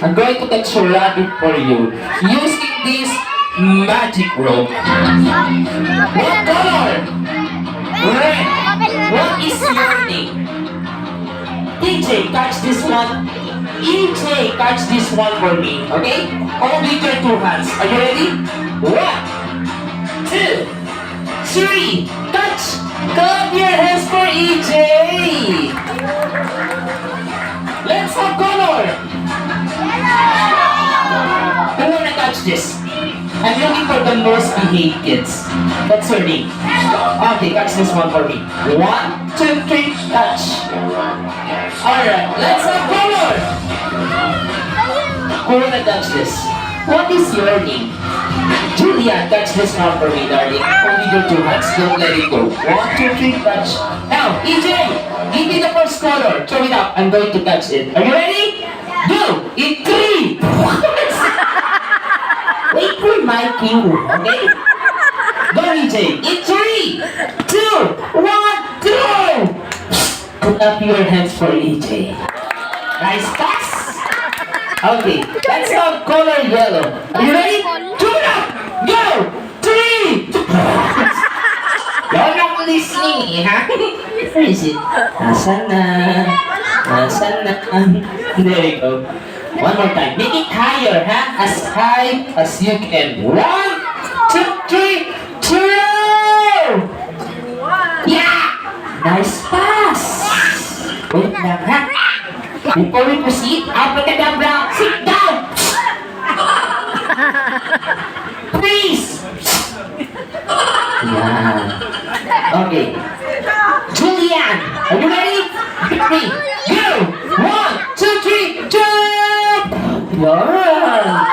I'm going to touch a rabbit for you using this magic rope. What color? Red. What is your name? TJ, catch this one. EJ, catch this one for me. Okay? Hold with your two hands. Are you ready? 1, 2, 3. Catch. Clap your hands for EJ. Let's have color. Who wanna catch this? I'm looking for the most behaved kids. What's your name? Okay, catch this one for me. 1, 2, 3, catch. Alright, let's have color. Who wanna catch this? What is your name? Julia, catch this one for me, darling. Only your two hands, don't let it go. 1, 2, 3, catch. Now, EJ, give me the first color. Throw it up, I'm going to catch it. Are you ready? Go! In 3! Wait for my cue, okay? Go, EJ. In 3, 2, 1, go! Put up your hands for EJ. Nice pass! Okay, let's have color yellow. Are you ready? Turn it up! Go! 3! You're not listening, ha? Where is it? Nasaan na? Nasaan na? There you go. One more time. Make it higher, ha? As high as you can. 1, 2, 3, 2! Yeah! Nice pass! Wait lang, ha? Before we proceed, abracadabra, sit down! Please! Yeah. Okay. Julian, are you ready? 3, go! 1, 2, 3, jump! Yeah.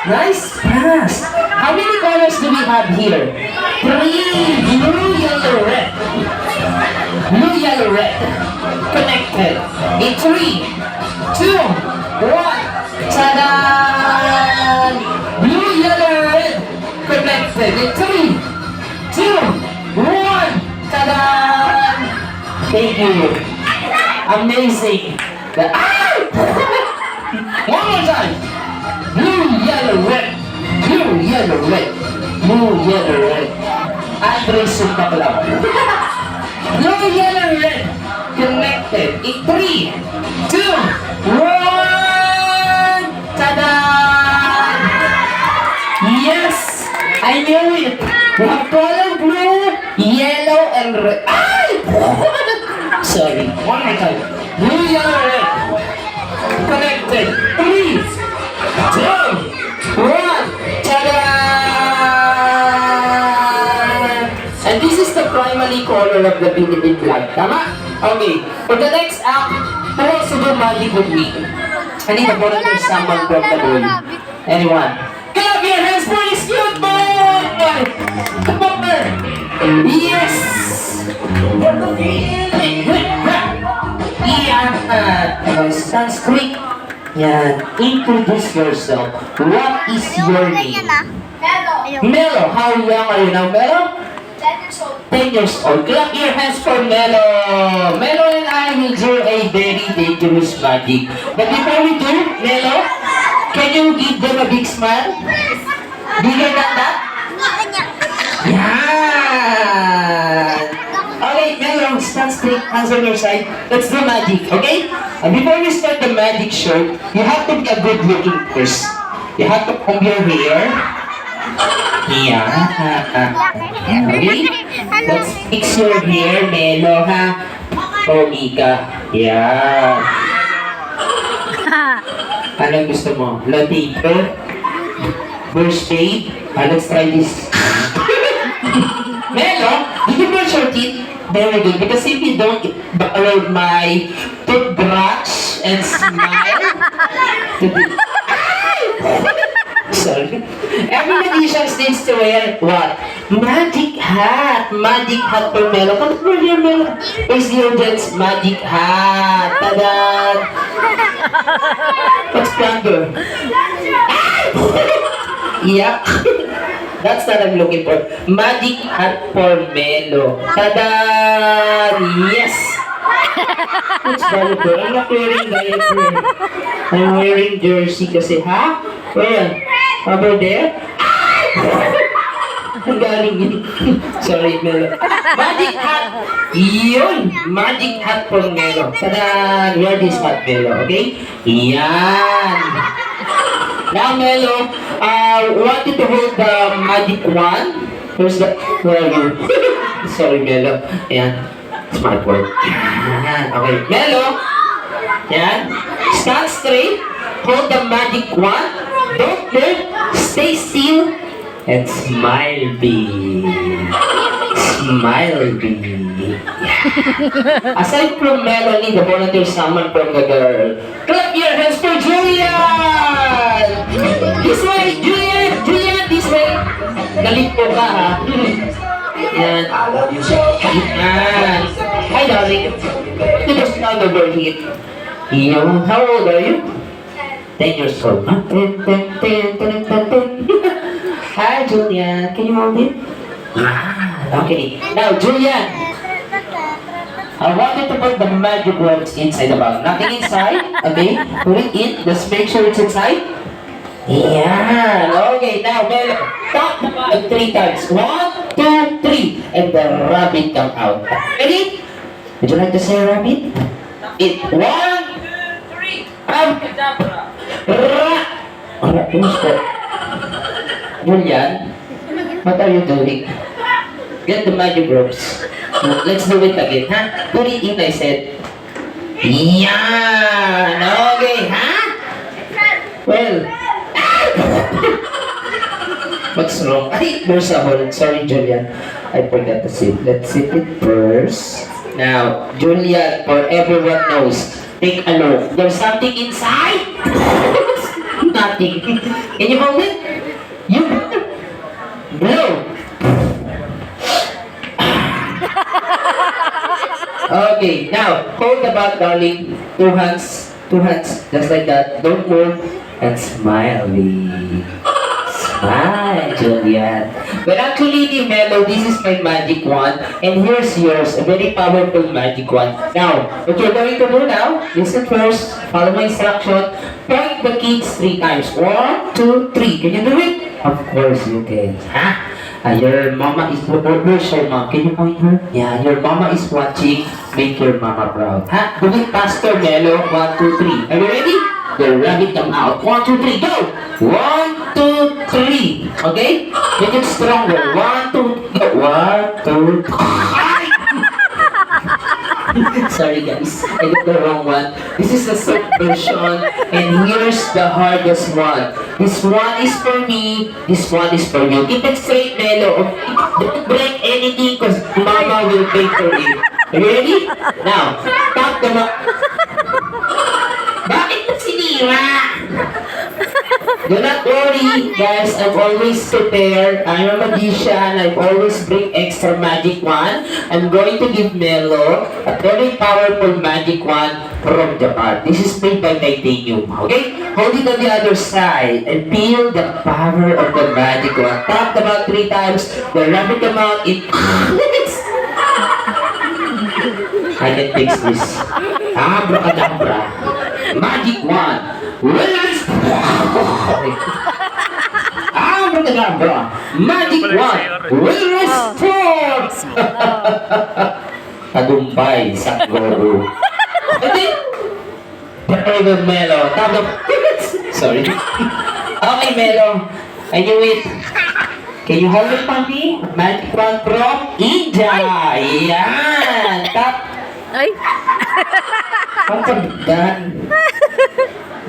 Nice pass. How many colors do we have here? 3. Blue, yellow, red. Blue, yellow, red. Connected. In 3, 2, 1. Ta-da! Blue, yellow, red. Connected. In 3, 2, 1. Ta-da! Thank you. Amazing. One more time. Blue, yellow, red. Blue, yellow, red. Blue, yellow, red. Andre Sumpakalaw. Blue, yellow, red. Connected. In 3, 2, 1. Ta-da! Yes! I knew it. We have color blue, yellow, and red. Ay! Sorry. One more time. Blue, yellow, red. Connected. 3, 2, 1. Ta-da! And this is the primary color of the Philippine flag. Tama? Okay. For the next act, who wants to do magic with me? I need to volunteer someone from the boy. Anyone? Clap your hands for this cute boy! Come on, man! Yes! Yeah! Sanskrit. Yan. Introduce yourself. What is your name? Melo. How young are you now, Melo? 10 years old. Clap your hands for Melo. Melo and I will do a very dangerous magic. But before we do, Melo, can you give them a big smile? Bigger than that? Yeah. Okay, Melo, stand straight, hands on your side. Let's do magic, okay? And before we start the magic show, you have to be a good looking first. You have to comb your hair. Yeah. Okay? Let's fix your hair, Melo, ha? Oh, Mika. Yeah. Anong gusto mo? Latigo? Brush fade? Let's try this. Melo, did you brush your teeth? Very good. Because if you don't borrow my toothbrush and smile, sorry. Every magician needs to wear what? Magic hat. Magic hat for Melo. Come over here, Melo. Where's the audience? Magic hat. Ta-da! What's plunder? Yeah. That's what I'm looking for. Magic hat for Melo. Ta-da! Yes! It's diaper. I'm not wearing diaper. I'm wearing jersey kasi, ha? Where? Over there? Ang galing yun. Sorry, Melo. Magic hat! Yun! Magic hat from Melo. Tada! Wear this hat, Melo. Okay? Yan! Now, Melo, want you to hold the magic wand. Where's the... Where are you? Sorry, Melo. Ayan. Smart word. Yan. Okay. Melo. Yan. Stand straight. Hold the magic wand. Don't move. Stay still. And smile big. Smile big. Aside from Melanie, the volunteer someone from the girl. Clap your hands for Julian! This way, Julian! Julian, this way! Galit po ka, ha? Yan. Yan. Hi, darling. You just found over here. How old are you? 10 years old, huh? 10. Hi, Julian. Can you hold it? Okay. Now, Julian. I want you to put the magic words inside the bag. Nothing inside. Okay? Put it in. Just make sure it's inside. Yeah. Okay. Now, Melo. Tap the bag 3 times. 1, 2, 3. And the rabbit come out. Ready? Would you like to say rabbit? It. 1, 2, 3. Alright, who's that? Julian, what are you doing? Get the magic ropes. Let's do it again, ha? Put it in, I said. Yan! Okay, ha? Well. What's wrong? Ay, there's a hole. Sorry, Julian. I forgot to sit. Let's sit it first. Now, Julian, for everyone knows, take a look. There's something inside? Nothing. Can you hold it? You no. Okay, now hold the bag, darling. 2 hands, just like that. Don't move and smile. Smile, Julian. But actually, Melo, this is my magic wand, and here's yours, a very powerful magic wand. Now, what you're going to do now, listen first, follow my instruction, point the kids 3 times. 1, 2, 3. Can you do it? Of course you can. Ha? Your mama is... Where's your mom? Can you point her? Yeah, your mama is watching. Make your mama proud. Ha? Do it faster, Melo. 1, 2, 3. Are you ready? The rabbit come out. 1, 2, 3. Go! 1, 2, 3. Okay? Make it stronger. 1, 2, go. 1, 2, 3. Sorry guys, I got the wrong one. This is the soft version, and here's the hardest one. This one is for me, this one is for you. Keep it straight, Melo. Don't break anything because Mama will pay for it. Are you ready? Now, tap the Bakit mo sinira? Do not worry, guys. I'm always prepared. I'm a magician. I always bring extra magic wand. I'm going to give Melo a very powerful magic wand from Japan. This is made by titanium. Okay? Hold it on the other side and feel the power of the magic wand. Tap about 3 times. The rabbit come out. I can fix this. Abracadabra. Magic wand. Abracadabra. Magic wand. Will restore. Tagumpay sa guru. Okay? Very good, Melo. Sorry. Okay, Melo. I knew it. Can you hold it for me? Magic wand from India. Yan. Tap. Ay! Ang pagdan.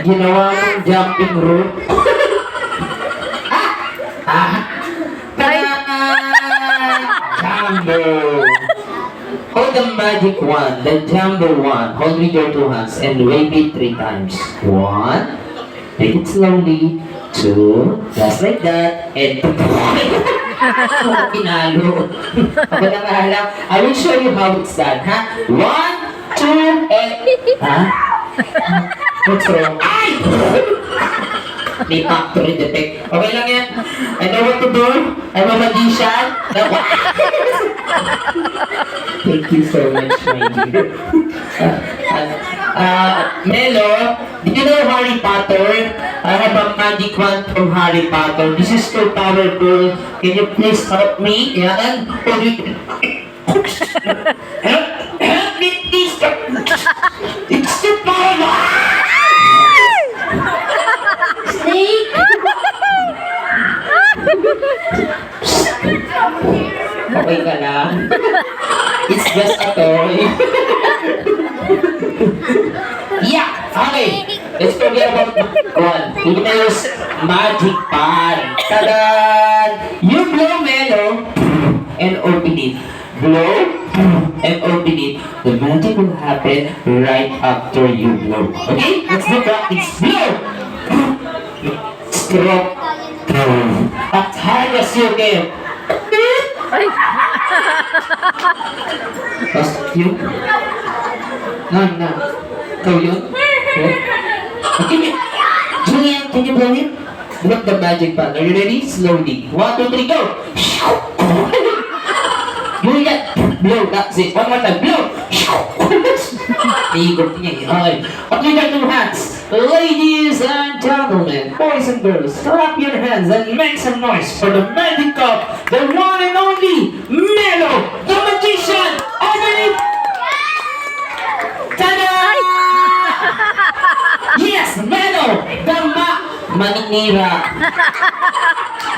Ginawa mong jumping rope. Jumbo. Hold the magic wand, the jumbo wand. Hold with your 2 hands and wave it 3 times. 1. Take it slowly. 2. Just like that. And pinalo. Ako na kahala. I will show you how it's done, ha? 1, 2, and... Ha? What's wrong? Ay! May factory defect. Okay lang yan. I know what to do. I'm a magician. Thank you so much, my dear. Melo, did you know Harry Potter? I have a magic wand from Harry Potter. This is so powerful. Can you please help me? Yeah, and help me, please. It's too powerful. Snake. Okay ka lang? It's just a toy. Yeah, okay. Let's forget about one. We're gonna use magic pan. Tada! You blow Melo and open it. Blow and open it. The magic will happen right after you blow. Okay? Let's do practice. Blow! Stroke. As hard as you can. Tapos yun. Na. Ikaw yun? Okay. Julian, can you blow it? Blow the magic pan. Are you ready? Slowly. 1, 2, 3, go! Julian, blow. That's it. One more time. Blow! Iikot niya eh. Okay. Put your two hands. Ladies and gentlemen, boys and girls, clap your hands and make some noise for the magic cup, the one and only Melo, the magician. Open it! Ta-da! Yes, Melo, the maninira.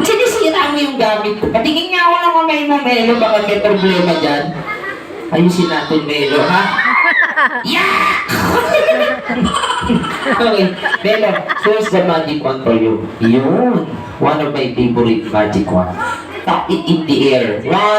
Sinisira mo yung gamit ko. Patingin nga ako ng kamay mo, Melo. Baka may problema dyan. Ayusin natin, Melo, ha? Yeah! Okay, Melo, here's the magic wand for you. Yun. One of my favorite magic wand. Tap it in the air.